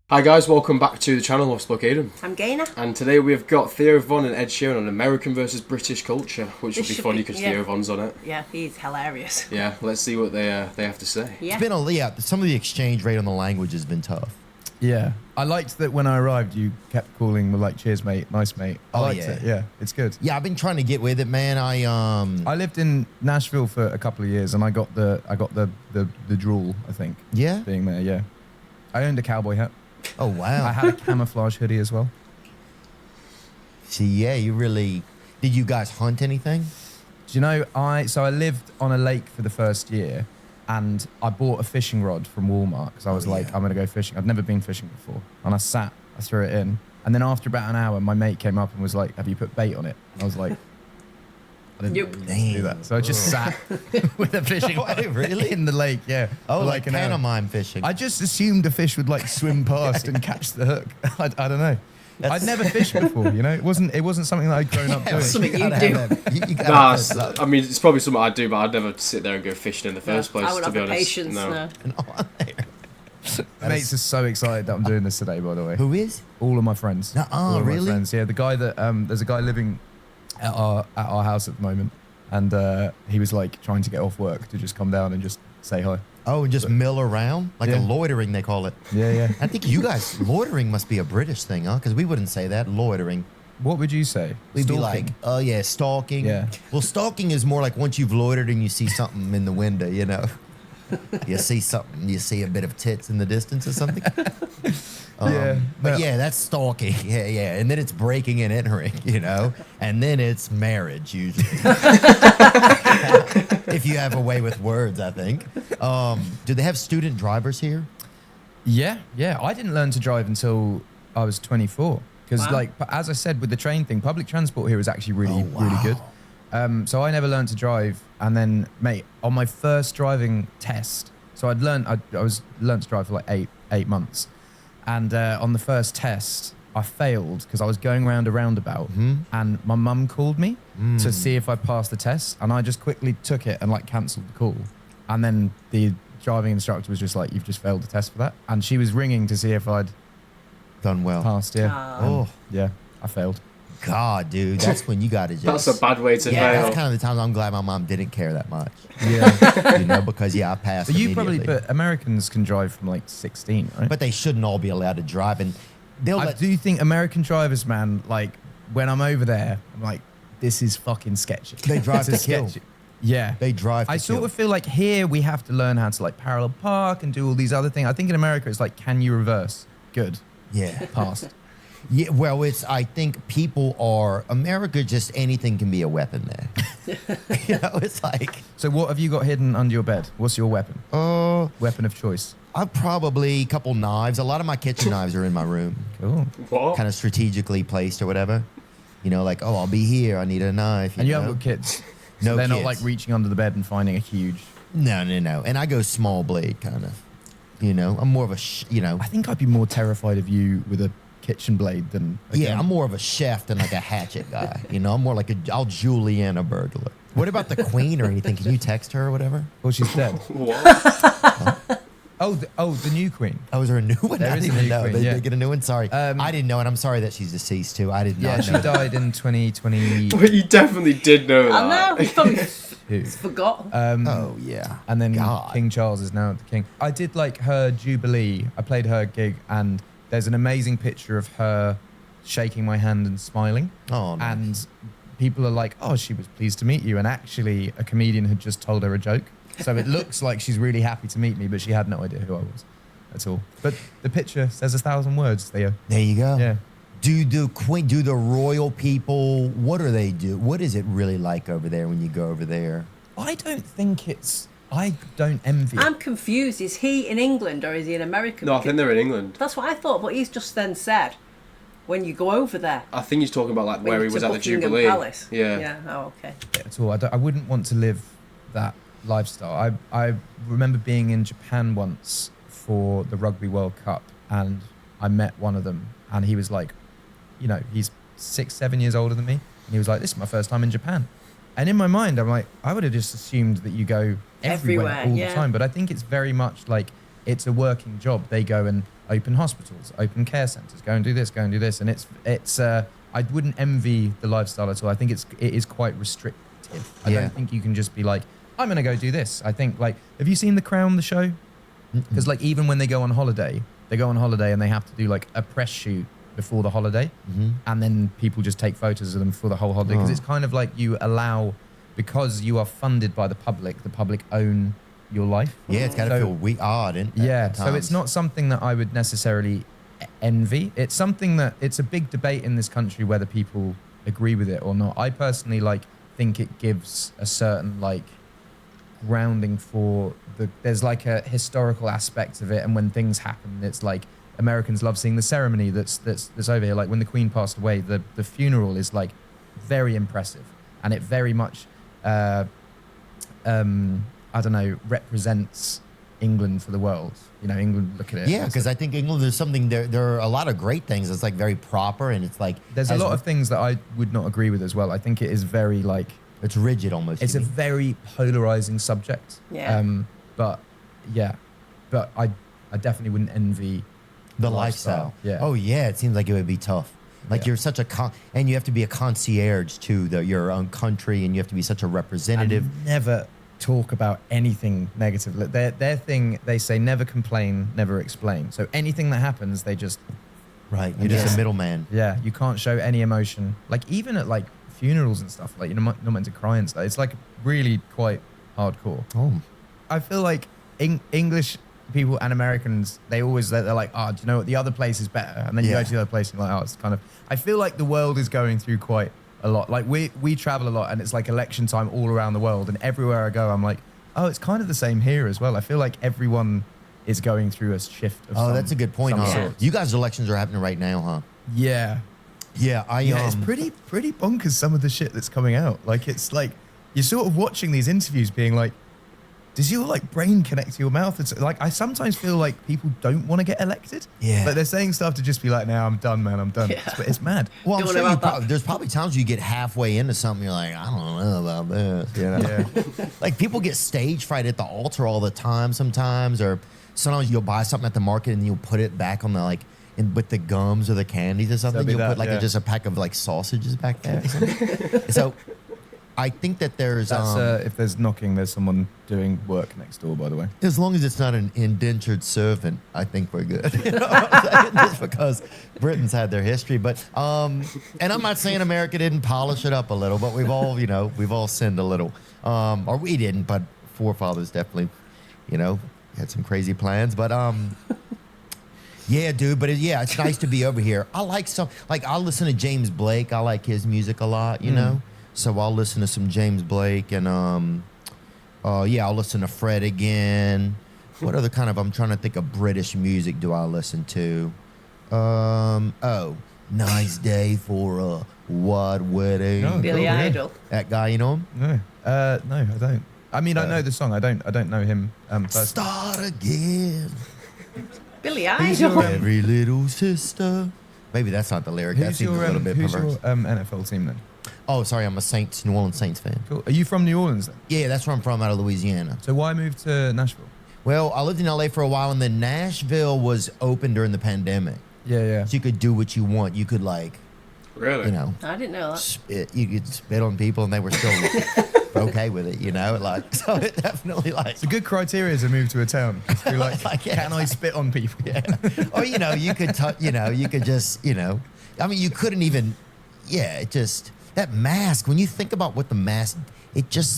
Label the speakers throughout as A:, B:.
A: Hi guys, welcome back to the channel of Aidan.
B: I'm Gaynor.
A: And today we've got Theo and Ed Sheeran on American versus British culture, which should be funny because Theo Von's on it.
B: Yeah, he's hilarious.
A: Yeah, let's see what they have to say.
B: Yeah.
C: It's been some of the exchange rate on the language has been tough.
D: Yeah, I liked that when I arrived, you kept calling me like, "Cheers, mate, nice mate." I liked it. Yeah, it's good.
C: Yeah, I've been trying to get with it, man.
D: I lived in Nashville for a couple of years, and I got the drool. I think.
C: Yeah.
D: Being there, yeah. I owned a cowboy hat.
C: Oh wow.
D: I had a camouflage hoodie as well.
C: See, yeah, you really. Did you guys hunt anything?
D: Do you know I lived on a lake for the first year, and I bought a fishing rod from Walmart because I was like, I'm gonna go fishing. I'd never been fishing before, and I threw it in, and then after about an hour, my mate came up and was like, "Have you put bait on it?" And I was like, I didn't do that, so I just sat with a fishing rod
C: really
D: in the lake. Yeah.
C: Oh,
D: for
C: like
D: an hour.
C: pantomime fishing.
D: I just assumed a fish would like swim past and catch the hook. I don't know. I'd never fished before, you know. It wasn't something that I'd grown up doing.
B: Something you do.
A: I mean, it's probably something I'd do, but I'd never sit there and go fishing in the first place.
B: I would
A: to
B: have
A: be
B: the
A: honest,
B: patience. No.
D: Mates are so excited that I'm doing this today. By the way,
C: Who is?
D: all of my friends. All of
C: really?
D: my friends. Yeah, the guy that there's a guy living at our house at the moment, and he was like trying to get off work to just come down and just say hi.
C: Oh, and just mill around like a loitering, they call it.
D: Yeah, yeah.
C: I think you guys loitering must be a British thing, huh? Because we wouldn't say that loitering.
D: What would you say?
C: We'd be
D: Stalking?
C: like, oh yeah, stalking.
D: Yeah.
C: Well, stalking is more like once you've loitered and you see something in the window, you know. You see something, you see a bit of tits in the distance or something.
D: Yeah.
C: But yeah, that's stalking. Yeah, yeah. And then it's breaking and entering, you know. And then it's marriage usually. If you have a way with words, I think. Do they have student drivers here?
D: Yeah, yeah. I didn't learn to drive until I was 24. Because, like, as I said, with the train thing, public transport here is actually really good. So I never learned to drive. And then, mate, on my first driving test, so I learned to drive for like eight months. And on the first test, I failed because I was going around a roundabout, and my mum called me to see if I passed the test, and I just quickly took it and like cancelled the call. And then the driving instructor was just like, "You've just failed the test for that," and she was ringing to see if I'd
C: done well.
D: Passed. Yeah.
C: Oh,
D: yeah, I failed.
C: God, dude, that's when you got to just.
A: That's a bad way to fail.
C: That's kind of the time I'm glad my mom didn't care that much.
D: Yeah,
C: you know, because I passed.
D: But Americans can drive from like 16, right?
C: But they shouldn't all be allowed to drive, and
D: I do think American drivers, man, like when I'm over there, I'm like, this is fucking sketchy.
C: They drive to kill.
D: Yeah,
C: they drive.
D: I sort of feel like here we have to learn how to like parallel park and do all these other things. I think in America it's like, can you reverse? Good.
C: Yeah,
D: passed.
C: Yeah, well, I think America, just anything can be a weapon there. You know, it's like.
D: So what have you got hidden under your bed? What's your weapon? Weapon of choice.
C: I've probably a couple knives. A lot of my kitchen knives are in my room.
D: Cool.
A: What?
C: Kind of strategically placed or whatever. You know, like, oh, I'll be here. I need a knife.
D: And you haven't got kids?
C: No,
D: so they're
C: kids.
D: not like reaching under the bed and finding a huge.
C: No. And I go small blade, kind of. You know, I'm more of a,
D: I think I'd be more terrified of you with a kitchen blade than.
C: Yeah, I'm more of a chef than like a hatchet guy. You know, I'm more like I'll Julianne a burglar. What about the queen or anything? Can you text her or whatever?
D: Well, she's dead.
A: What?
D: The new queen.
C: Oh, is there a new one?
D: There
C: I
D: is
C: didn't
D: a new
C: even know.
D: queen,
C: They get a new one? Sorry. I didn't know, and I'm sorry that she's deceased too. I did not know.
D: She died in 2020.
A: But you definitely did know that.
B: I know. He probably forgot.
C: Oh, yeah.
D: And then
C: God.
D: King Charles is now the king. I did like her Jubilee. I played her gig, and there's an amazing picture of her shaking my hand and smiling.
C: Oh, nice.
D: And people are like, oh, she was pleased to meet you. And actually, a comedian had just told her a joke. So it looks like she's really happy to meet me, but she had no idea who I was at all. But the picture says 1,000 words, Theo.
C: There you go.
D: Yeah.
C: Do the royal people, what do they do? What is it really like over there when you go over there?
D: I don't envy it.
B: I'm confused. Is he in England or is he in America?
A: No, I think they're in England.
B: That's what I thought, but he's just then said, when you go over there.
A: I think he's talking about like
B: when
A: where
B: you're
A: he was
B: to
A: at the
B: Buckingham
A: Jubilee.
B: Palace.
A: Yeah.
B: Yeah. Oh, okay.
D: At all. I wouldn't want to live that lifestyle. I remember being in Japan once for the Rugby World Cup, and I met one of them, and he was like, you know, he's 6-7 years older than me, and he was like, this is my first time in Japan. And in my mind, I'm like, I would have just assumed that you go everywhere all the time, but I think it's very much like it's a working job. They go and open hospitals, open care centers, go and do this, and it's I wouldn't envy the lifestyle at all. I think it is quite restrictive. I don't think you can just be like, I'm gonna go do this. I think, like, have you seen The Crown, the show? Because like even when they go on holiday and they have to do like a press shoot before the holiday, and then people just take photos of them for the whole holiday, because it's kind of like you allow, because you are funded by the public own your life.
C: Yeah, it's got to feel odd.
D: So it's not something that I would necessarily envy. It's something that, it's a big debate in this country whether people agree with it or not. I personally think it gives a certain grounding for there's like a historical aspect of it, and when things happen, it's like Americans love seeing the ceremony that's over here. Like when the Queen passed away, the funeral is like very impressive, and it very much I don't know, represents England for the world. You know, England, look at it.
C: Yeah, because I think England, there's something, there are a lot of great things. It's like very proper, and it's like...
D: There's a lot of things that I would not agree with as well. I think it is very
C: it's rigid almost.
D: It's a very polarizing subject.
B: Yeah.
D: But I definitely wouldn't envy
C: the lifestyle.
D: Yeah.
C: Oh yeah, it seems like it would be tough. Like you're such and you have to be a concierge to your own country, and you have to be such a representative.
D: And never talk about anything negative. Their thing, they say never complain, never explain. So anything that happens, they just...
C: Right, you're just a middleman.
D: Yeah, you can't show any emotion. Like even at funerals and stuff, you're not meant to cry and stuff. It's really quite hardcore.
C: Oh.
D: I feel like English people and Americans, they're like, oh, do you know what, the other place is better, and then you go to the other place and you're like, oh, it's kind of... I feel like the world is going through quite a lot. Like we travel a lot, and it's like election time all around the world, and everywhere I go I'm like, oh, it's kind of the same here as well. I feel like everyone is going through a shift of
C: that's a good point. You guys' elections are happening right now, huh?
D: Yeah, it's pretty bonkers, some of the shit that's coming out. Like, it's like you're sort of watching these interviews being like, does your brain connect to your mouth? It's like, I sometimes feel like people don't want to get elected.
C: Yeah.
D: But they're saying stuff to just be like, now I'm done, man, I'm done.
B: Yeah.
D: It's mad.
C: Well, I'm sure there's probably times you get halfway into something, you're like, I don't know about this. You know?
D: Yeah.
C: Like people get stage fright at the altar all the time sometimes, or sometimes you'll buy something at the market and you'll put it back on the with the gums or the candies or something. You'll put just a pack of sausages back there. Or something. So I think that there's
D: if there's knocking, there's someone doing work next door, by the way.
C: As long as it's not an indentured servant, I think we're good. You know what I'm saying? Just because Britain's had their history, but and I'm not saying America didn't polish it up a little, but we've all sinned a little, or we didn't, but forefathers definitely, had some crazy plans, but yeah, dude, but it's nice to be over here. I I'll listen to James Blake. I like his music a lot, you know. So I'll listen to some James Blake, and I'll listen to Fred again. What other I'm trying to think of British music do I listen to? Nice Day for a White Wedding.
D: Oh,
B: Billy Idol.
C: That guy, you know him?
D: No, no, I don't. I mean, I know the song. I don't know him.
C: Start again.
B: Billy Idol.
C: Every little sister. Maybe that's not the lyric. That seems a little bit perverse.
D: Who's your NFL team then?
C: Oh, sorry, I'm a New Orleans Saints fan.
D: Cool. Are you from New Orleans then?
C: Yeah, that's where I'm from, out of Louisiana.
D: So why move to Nashville?
C: Well, I lived in LA for a while, and then Nashville was open during the pandemic.
D: Yeah.
C: So you could do what you want. You could
A: really?
B: I didn't know that.
C: You could spit on people, and they were still okay with it, so it definitely
D: It's a good criteria to move to a town. Be like, can I spit on people?
C: Yeah. Or you could you could just I mean, you couldn't even. Yeah, it just. That mask, when you think about what the mask, it just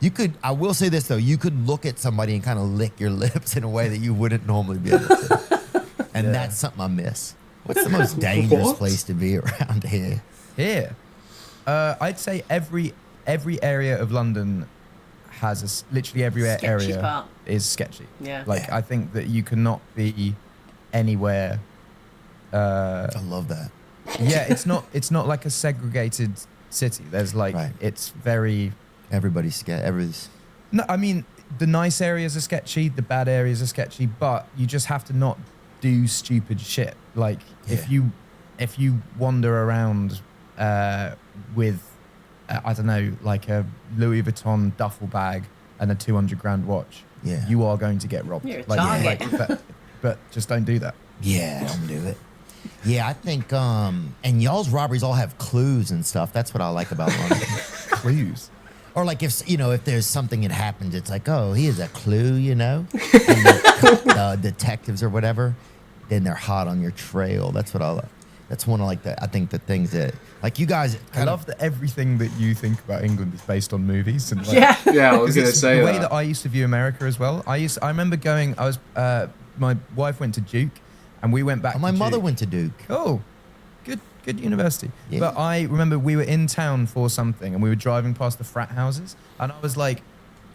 C: you could, I will say this though, you could look at somebody and kind of lick your lips in a way that you wouldn't normally be able to. And that's something I miss. What's the most dangerous place to be around here?
D: Here? I'd say every area of London has literally every
B: sketchy
D: area
B: part.
D: Is sketchy.
B: Yeah.
D: I think that you cannot be anywhere.
C: I love that.
D: Yeah, it's not like a segregated city. There's it's very...
C: Everybody's scared.
D: No, I mean, the nice areas are sketchy, the bad areas are sketchy, but you just have to not do stupid shit. If you wander around with, I don't know, a Louis Vuitton duffel bag and a 200 grand watch,
C: Yeah.
D: you are going to get robbed.
B: You're a target.
D: But just don't do that.
C: Yeah, don't do it. Yeah, I think, and y'all's robberies all have clues and stuff. That's what I like about London.
D: Clues.
C: Or like if there's something that happens, it's like, oh, here's a clue, and the detectives or whatever, then they're hot on your trail. That's what I like. That's one of I think the things that, like you guys.
D: I love that everything that you think about England is based on movies. And
B: Yeah.
A: Yeah, I was
D: 'cause
A: going to
D: it's
A: say
D: the way
A: that.
D: that I used to view America as well. I remember going. My wife went to Duke, and we went back.
C: My
D: to
C: mother
D: Duke.
C: went to Duke.
D: Oh, good university.
C: Yeah.
D: But I remember we were in town for something, and we were driving past the frat houses, and I was like,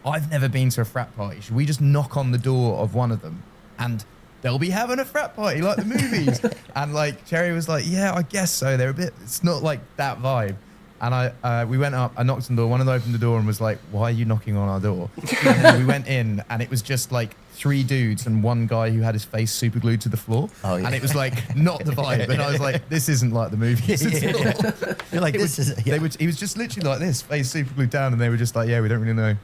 D: I've never been to a frat party. Should we just knock on the door of one of them, and they'll be having a frat party like the movies? And like Cherry was like, yeah, I guess so. They're a bit. It's not like that vibe. And we went up, I knocked on the door, one of them opened the door and was like, why are you knocking on our door? And then we went in, and it was just like 3 dudes and one guy who had his face super glued to the floor.
C: Oh, yeah.
D: And it was like, not the vibe. And I was like, this isn't like the movies at all.
C: You're like, this is. Yeah.
D: He was just literally like this, face super glued down, and they were just like, yeah, we don't really know.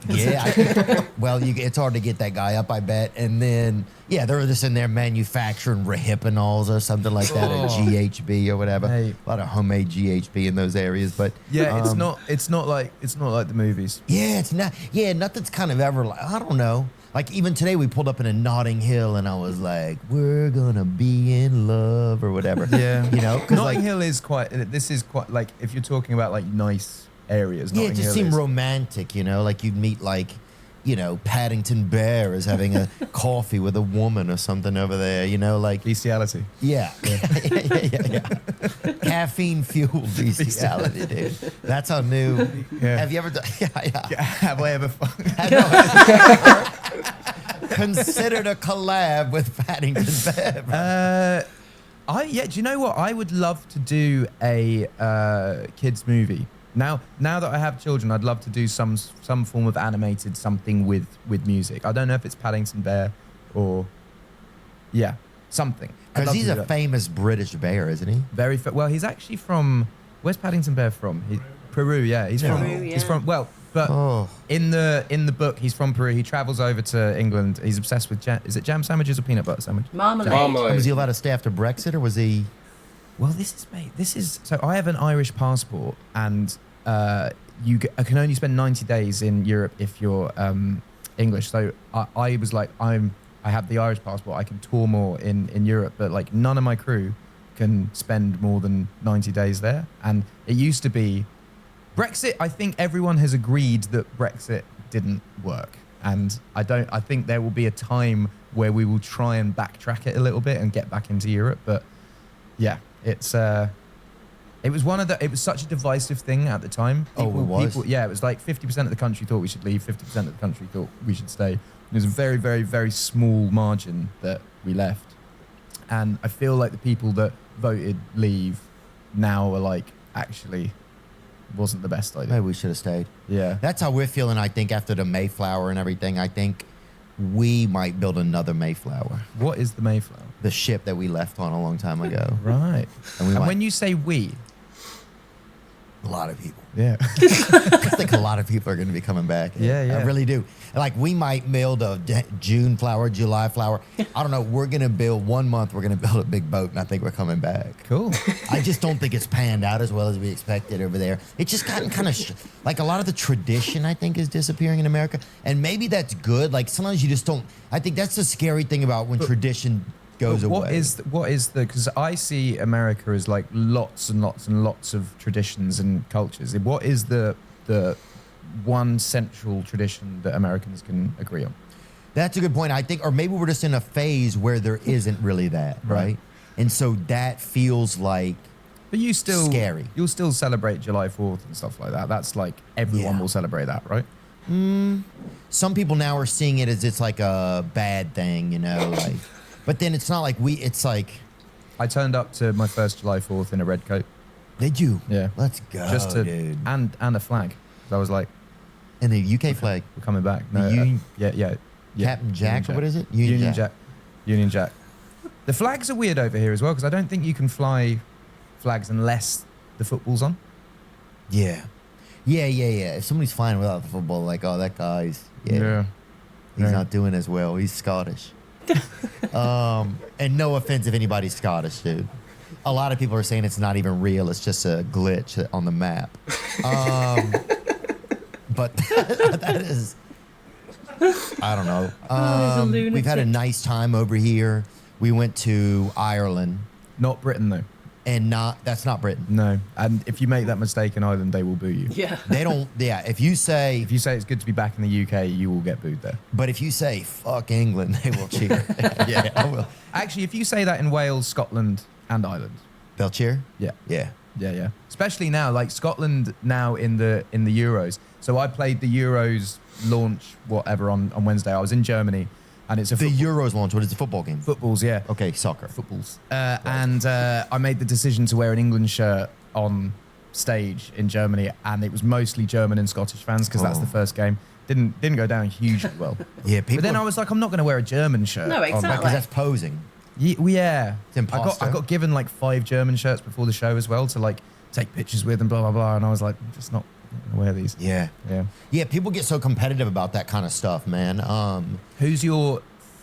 C: Yeah. Well, it's hard to get that guy up, I bet. And then, yeah, they're just in there manufacturing Rohypnols or something like that, or GHB or whatever.
D: Hey.
C: A lot of homemade GHB in those areas, but
D: Yeah, it's not like the movies.
C: yeah, it's not. Yeah, nothing's kind of ever like, I don't know. Like even today, we pulled up in a Notting Hill, and I was like, "We're gonna be in love" or whatever.
D: Yeah,
C: because
D: Notting
C: like,
D: Hill is quite. This is quite like if you're talking about like nice areas.
C: yeah,
D: Notting
C: it just
D: Hill
C: seemed
D: is.
C: romantic, like you'd meet like, Paddington Bear is having a coffee with a woman or something over there, like
D: Bestiality.
C: yeah. Caffeine fueled bestiality, dude. That's how new.
D: Yeah.
C: Have you ever done? Yeah.
D: Have I ever?
C: Considered a collab with Paddington Bear.
D: Do you know what? I would love to do a kids movie. Now that I have children, I'd love to do some form of animated something with music. I don't know if it's Paddington Bear or something. I'd
C: Because
D: love
C: he's
D: to
C: a
D: do that.
C: famous British bear, isn't he?
D: Well, he's actually from. Where's Paddington Bear from? Peru. Yeah, he's from.
B: Peru,
D: He's
B: yeah.
D: from. Well, but
C: Oh.
D: in the book, he's from Peru. He travels over to England. He's obsessed with is it jam sandwiches or peanut butter sandwich?
B: Marmalade.
A: Marmalade.
C: Was he allowed to stay after Brexit, or was he?
D: Well, this is so I have an Irish passport, and I can only spend 90 days in Europe if you're English. So I was like, I have the Irish passport. I can tour more in Europe, but like none of my crew can spend more than 90 days there. And it used to be Brexit. I think everyone has agreed that Brexit didn't work, and I think there will be a time where we will try and backtrack it a little bit and get back into Europe, but. Yeah, it was such a divisive thing at the time.
C: Oh, it was?
D: It was like 50% of the country thought we should leave, 50% of the country thought we should stay. There's a very, very, very small margin that we left. And I feel like the people that voted leave now are like, actually, wasn't the best idea.
C: Maybe we should have stayed.
D: Yeah.
C: That's how we're feeling. I think after the Mayflower and everything, I think we might build another Mayflower.
D: What is the Mayflower?
C: The ship that we left on a long time ago.
D: Right.
C: And we
D: And
C: might,
D: when you say we,
C: a lot of people.
D: yeah.
C: I think a lot of people are going to be coming back.
D: Yeah, yeah.
C: I really do. Like we might build a June flower, July flower. I don't know. We're going to build 1 month. We're going to build a big boat, and I think we're coming back.
D: Cool.
C: I just don't think it's panned out as well as we expected over there. It's just gotten kind of like a lot of the tradition, I think, is disappearing in America. And maybe that's good. Like sometimes you just don't. I think that's the scary thing about when tradition goes away.
D: What is the, because I see America as like lots and lots and lots of traditions and cultures. What is the one central tradition that Americans can agree on?
C: That's a good point. I think, or maybe we're just in a phase where there isn't really that, right? And so that feels like
D: But you still
C: scary.
D: You'll still celebrate July 4th and stuff like that. That's like everyone
C: Yeah.
D: will celebrate that, right?
C: some people now are seeing it as it's like a bad thing, like. But then it's not like it's like.
D: I turned up to my first July 4th in a red coat.
C: Did you?
D: Yeah.
C: Let's go,
D: Just to
C: dude.
D: and a flag. So I was like,
C: And the UK flag.
D: we're coming back.
C: The
D: No,
C: Union-
D: yeah.
C: Captain Jack, or what is it?
D: Union Jack. Union Jack. The flags are weird over here as well because I don't think you can fly flags unless the football's on.
C: Yeah. Yeah. If somebody's flying without the football, like, oh, that guy's he's
D: Yeah.
C: not doing as well. He's Scottish. And no offense if anybody's Scottish, dude. A lot of people are saying it's not even real. It's just a glitch on the map. But that is, I don't know.
B: he's a
C: We've had a
B: lunatic.
C: nice time over here. We went to Ireland,
D: Not Britain though.
C: and that's not Britain.
D: No. And if you make that mistake in Ireland, they will boo you.
B: Yeah.
C: They don't. Yeah, if you say,
D: If you say it's good to be back in the UK, you will get booed there.
C: but if you say fuck England, they will cheer. Yeah, I will.
D: Actually, if you say that in Wales, Scotland, and Ireland,
C: They'll cheer.
D: yeah.
C: Yeah.
D: Yeah. Especially now, like Scotland now in the Euros. So I played the Euros launch whatever on Wednesday. I was in Germany, and it's a
C: The Euros launch. What is the football game?
D: footballs, yeah,
C: Okay, soccer.
D: footballs. And I made the decision to wear an England shirt on stage in Germany, and it was mostly German and Scottish fans because that's
C: Oh.
D: the first game. Didn't go down hugely well.
C: Yeah, people.
D: But then I was like, I'm not going to wear a German shirt.
B: No,
D: on.
B: exactly.
C: because that's posing.
D: Yeah.
C: It's imposter.
D: I got given like 5 German shirts before the show as well to like take pictures with and blah blah blah, and I was like, I'm just not gonna wear these.
C: Yeah.
D: Yeah.
C: Yeah, people get so competitive about that kind of stuff, man.
D: Who's your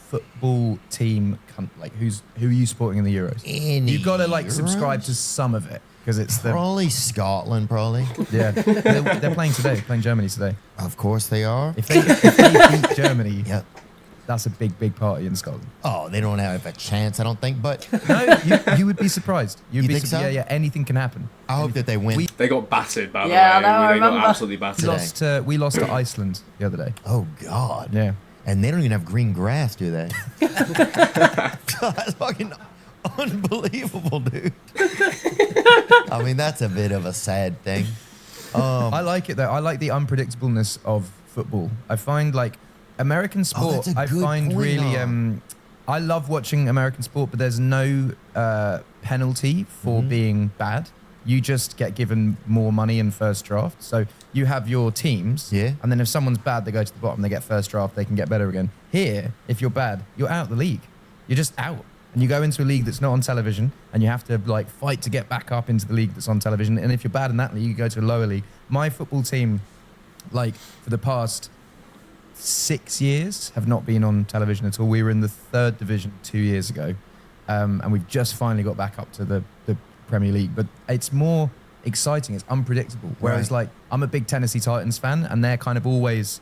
D: football team? Like, who are you supporting in the Euros?
C: In
D: You've got to like
C: Euros?
D: subscribe to some of it because it's the
C: Probably Scotland, probably.
D: yeah. They're playing today, playing Germany today.
C: Of course they are.
D: If they beat Germany,
C: Yep.
D: that's a big party in Scotland.
C: Oh, they don't have a chance, I don't think. But
D: No, you would be surprised. You'd
C: You
D: be
C: think so?
D: Yeah, anything can happen.
C: I hope that they win.
A: They got battered, by the
B: Yeah, I
A: way.
B: know, I
A: They got
B: remember.
A: absolutely
D: We
A: battered.
D: we lost to Iceland the other day.
C: Oh, God.
D: Yeah.
C: And they don't even have green grass, do they? That's fucking unbelievable, dude. I mean, that's a bit of a sad thing.
D: I like it though. I like the unpredictableness of football. I find like American sport.
C: that's a
D: I
C: good
D: find
C: point,
D: really.
C: though.
D: I love watching American sport, but there's no penalty for
C: Mm-hmm.
D: being bad. You just get given more money in first draft. So you have your teams,
C: Yeah.
D: and then if someone's bad, they go to the bottom. They get first draft. They can get better again. Here, if you're bad, you're out of the league. You're just out, and you go into a league that's not on television, and you have to like fight to get back up into the league that's on television. And if you're bad in that league, you go to a lower league. My football team, like for the past 6 years, have not been on television at all. We were in the 3rd division 2 years ago, and we've just finally got back up to the Premier League. But it's more exciting. It's unpredictable. Whereas,
C: Right.
D: like, I'm a big Tennessee Titans fan, and they're kind of always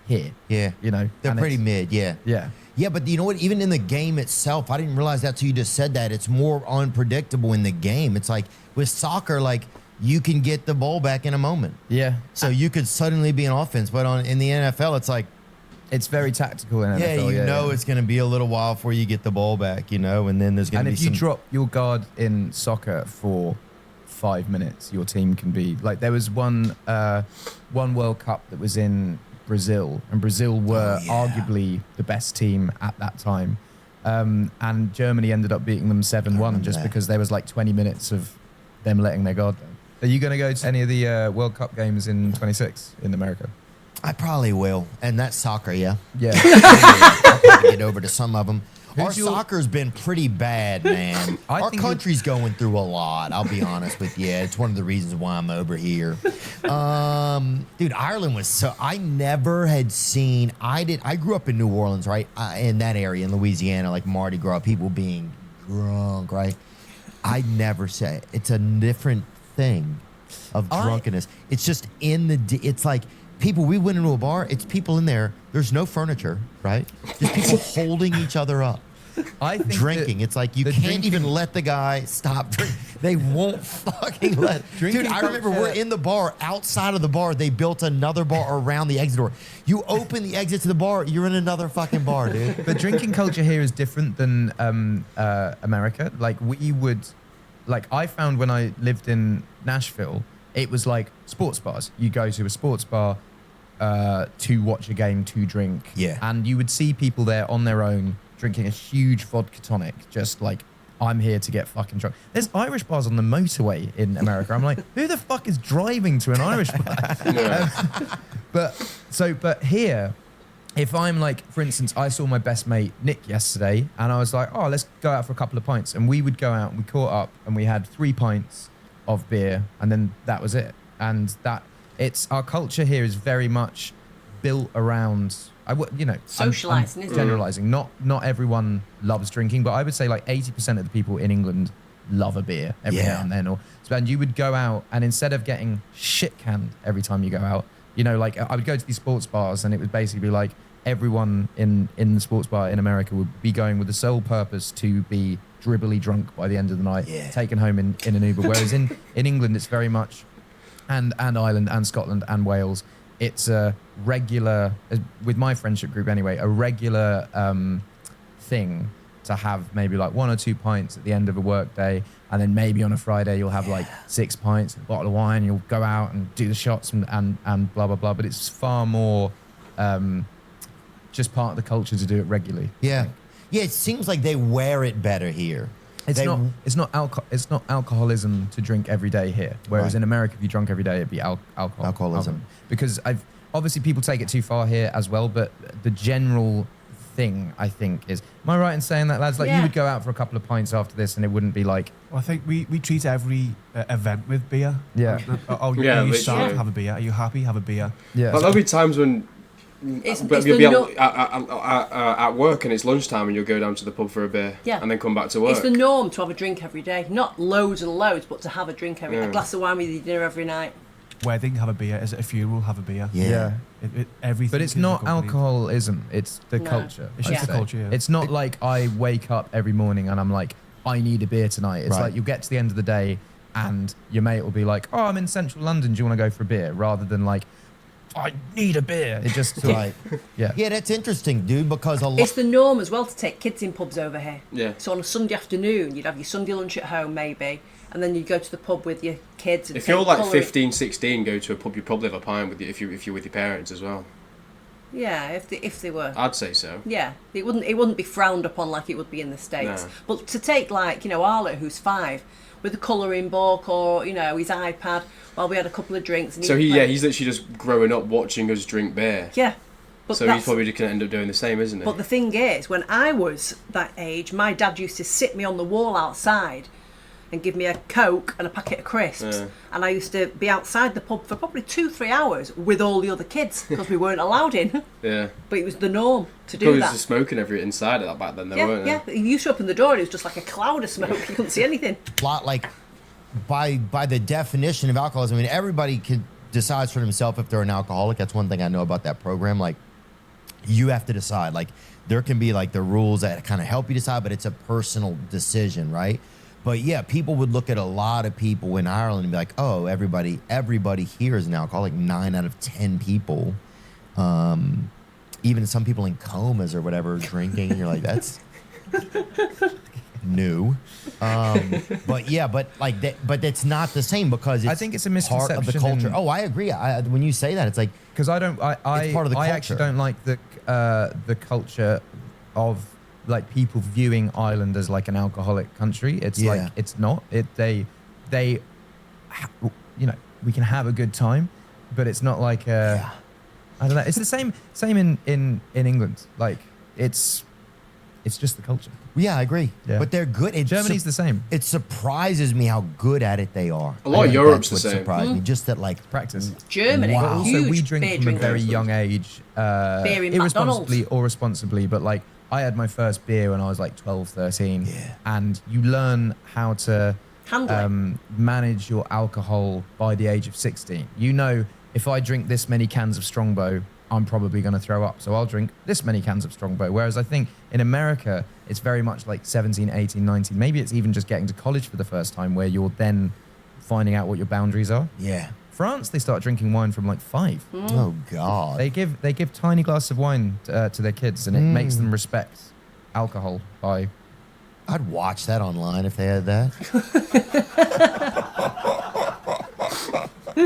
D: here.
C: Yeah.
D: You know,
C: They're
D: and
C: pretty
D: it's-
C: mid, yeah.
D: Yeah.
C: Yeah, but you know what? Even in the game itself, I didn't realize that till you just said that. It's more unpredictable in the game. It's like with soccer, like you can get the ball back in a moment.
D: Yeah.
C: So you could suddenly be an offense. But in the NFL, it's like,
D: It's very tactical in
C: yeah,
D: NFL.
C: you know
D: yeah.
C: it's going to be a little while before you get the ball back, you know, and then there's going
D: And
C: to be
D: if you
C: some...
D: drop your guard in soccer for 5 minutes, your team can be like there was one World Cup that was in Brazil, and Brazil were
C: Oh, yeah.
D: arguably the best team at that time, and Germany ended up beating them 7-1
C: remember
D: just
C: that.
D: because there was like 20 minutes of them letting their guard down. Are you going to go to any of the World Cup games in 26 in America?
C: I probably will. And that's soccer, yeah.
D: Yeah.
C: I'll probably get over to some of them. Our
D: Who's your-
C: soccer's been pretty bad, man.
D: I
C: Our
D: think
C: country's going through a lot. I'll be honest with you. It's one of the reasons why I'm over here. Dude, Ireland was so. I never had seen. I grew up in New Orleans, right? In that area in Louisiana, like Mardi Gras, people being drunk, right? I never say it's a different thing of drunkenness. It's just it's like people. We went into a bar. It's people in there. There's no furniture, right? Just people holding each other up.
D: I think
C: Drinking.
D: that
C: It's like you
D: the
C: can't
D: drinking-
C: even let the guy stop drinking. They won't fucking let.
D: Drinking
C: Dude, I remember
D: culture-
C: we're in the bar. Outside of the bar, they built another bar around the exit door. You open the exit to the bar, you're in another fucking bar, dude.
D: But drinking culture here is different than America. Like I found when I lived in Nashville, it was like sports bars. You go to a sports bar to watch a game, to drink.
C: Yeah.
D: And you would see people there on their own drinking a huge vodka tonic, just like, I'm here to get fucking drunk. There's Irish bars on the motorway in America. I'm like, who the fuck is driving to an Irish bar? But here, if I'm like, for instance, I saw my best mate Nick yesterday, and I was like, oh, let's go out for a couple of pints. And we would go out and we caught up and we had 3 pints of beer, and then that was it. And it's our culture here is very much built around.
B: Socialising, isn't it?
D: Generalizing. Not everyone loves drinking, but I would say like 80% of the people in England love a beer every now and then. And you would go out, and instead of getting shit canned every time you go out, like I would go to these sports bars, and it would basically be like everyone in the sports bar in America would be going with the sole purpose to be dribbly drunk by the end of the night, taken home in an Uber. Whereas in England, it's very much, and Ireland and Scotland and Wales, it's a regular, with my friendship group anyway, a regular thing to have maybe like 1 or 2 pints at the end of a work day, and then maybe on a Friday you'll have like 6 pints, a bottle of wine, you'll go out and do the shots and blah blah blah. But it's far more just part of the culture to do it regularly.
C: Yeah, it seems like they wear it better here.
D: It's not alcoholism to drink every day here. Whereas in America, if you drunk every day, it'd be alcoholism. Because obviously people take it too far here as well. But the general thing, I think, is, am I right in saying that, lads? Like you would go out for a couple of pints after this, and it wouldn't be like.
E: Well, I think we treat every event with beer.
D: Yeah.
E: Are you sad? Have a beer. Are you happy? Have a beer.
A: Yeah. But there'll be times when. But you'll be at work and it's lunchtime and you'll go down to the pub for a beer and then come back to work.
B: It's the norm to have a drink every day. Not loads and loads, but to have a drink a glass of wine with your dinner every night.
E: Wedding, have a beer. Is it a funeral? Have a beer.
C: Yeah.
E: Everything.
D: But it's not alcoholism. It's the culture.
E: It's just the culture, yeah.
D: It's not like I wake up every morning and I'm like, I need a beer tonight. It's like you get to the end of the day and your mate will be like, oh, I'm in central London. Do you want to go for a beer? Rather than like, I need a beer. It just
C: Yeah, that's interesting, dude, because
B: it's the norm as well to take kids in pubs over here.
A: Yeah.
B: So on a Sunday afternoon, you'd have your Sunday lunch at home maybe, and then you'd go to the pub with your kids. And
A: if you're like 15, 16, go to a pub, you probably have a pint with you if you're with your parents as well.
B: Yeah, if they were.
A: I'd say so.
B: Yeah, it wouldn't be frowned upon like it would be in the States. No. But to take like, Arlo, who's 5, with a colouring book or, his iPad while we had a couple of drinks. And
A: so he's literally just growing up watching us drink beer.
B: Yeah.
A: So he's probably going to end up doing the same, isn't he?
B: But the thing is, when I was that age, my dad used to sit me on the wall outside and give me a Coke and a packet of crisps. And I used to be outside the pub for probably 2-3 hours with all the other kids because we weren't allowed in.
A: Yeah.
B: But it was the norm to do
A: probably
B: that.
A: Was just smoking inside of that back then, though, weren't they?
B: Yeah, you used to open the door and it was just like a cloud of smoke. You couldn't see anything.
C: Like, by the definition of alcoholism, I mean, everybody decides for themselves if they're an alcoholic. That's one thing I know about that program. Like, you have to decide. Like, there can be like the rules that kind of help you decide, but it's a personal decision, right? But yeah, people would look at a lot of people in Ireland and be like, oh, everybody here is an alcoholic. 9 out of 10 people, even some people in comas or whatever, drinking. And you're like, that's new. But yeah, but it's not the same because it's,
D: I think it's a misconception
C: part of the culture. Oh, I agree. When you say that, it's like,
D: because I
C: it's part of the culture.
D: actually don't like the culture of like people viewing Ireland as like an alcoholic country. It's like it's not. We can have a good time, but it's not like I don't know. It's the same in England. Like it's just the culture.
C: Yeah, I agree. Yeah. But they're good.
D: Germany's the same.
C: It surprises me how good at it they are.
A: A lot of Europe's the same.
C: Surprised me. Just that, like,
D: practice.
B: Germany.
C: Wow.
D: Also, we drink from a very young age,
B: beer in
D: irresponsibly
B: McDonald's.
D: or responsibly. But like, I had my first beer when I was like 12, 13.
C: Yeah.
D: And you learn how to
B: handle
D: manage your alcohol by the age of 16. If I drink this many cans of Strongbow, I'm probably going to throw up. So I'll drink this many cans of Strongbow. Whereas I think in America, it's very much like 17, 18, 19. Maybe it's even just getting to college for the first time where you're then finding out what your boundaries are.
C: Yeah.
D: France, they start drinking wine from like 5.
C: Oh, God.
D: They give tiny glasses of wine to their kids, and it makes them respect alcohol by...
C: I'd watch that online if they had that.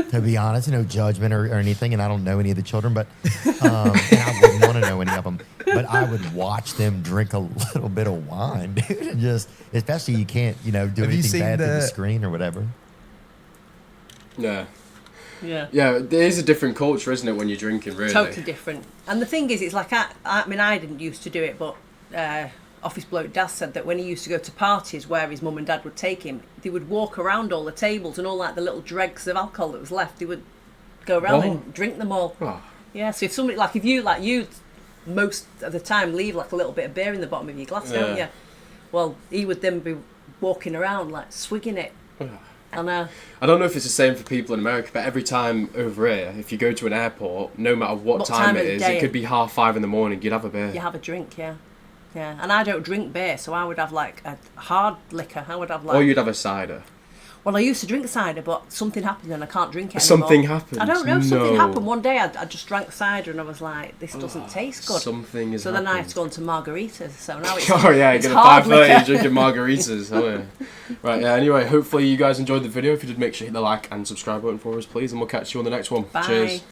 C: To be honest, no judgment or anything, and I don't know any of the children, but and I wouldn't want to know any of them. But I would watch them drink a little bit of wine, dude, and just, especially you can't, do anything bad to the screen or whatever.
A: Yeah.
B: Yeah.
A: Yeah, there is a different culture, isn't it, when you're drinking, really?
B: Totally different. And the thing is, it's like, I mean, I didn't used to do it, but Office Bloke Daz said that when he used to go to parties where his mum and dad would take him, they would walk around all the tables and all like the little dregs of alcohol that was left, they would go around and drink them all. Oh. Yeah, so if somebody, if you most of the time leave like a little bit of beer in the bottom of your glass, don't you? Well, he would then be walking around like swigging it.
A: I don't know if it's the same for people in America, but every time over here, if you go to an airport, no matter what time it is, it could be 5:30 in the morning, you'd have a beer.
B: You have a drink, yeah. Yeah, and I don't drink beer, so I would have like a hard liquor. I would have like...
A: Or you'd have a cider.
B: Well, I used to drink cider, but something happened and I can't drink it anymore.
A: Something happened?
B: I don't know. Something happened. One day I just drank cider and I was like, this doesn't taste good.
A: Something is
B: So then I had to go on to margaritas. So now it's
A: oh yeah,
B: it's
A: you're at 5:30, you're drinking margaritas. Oh yeah. Right, yeah, anyway, hopefully you guys enjoyed the video. If you did, make sure you hit the like and subscribe button for us, please. And we'll catch you on the next one.
B: Bye.
A: Cheers.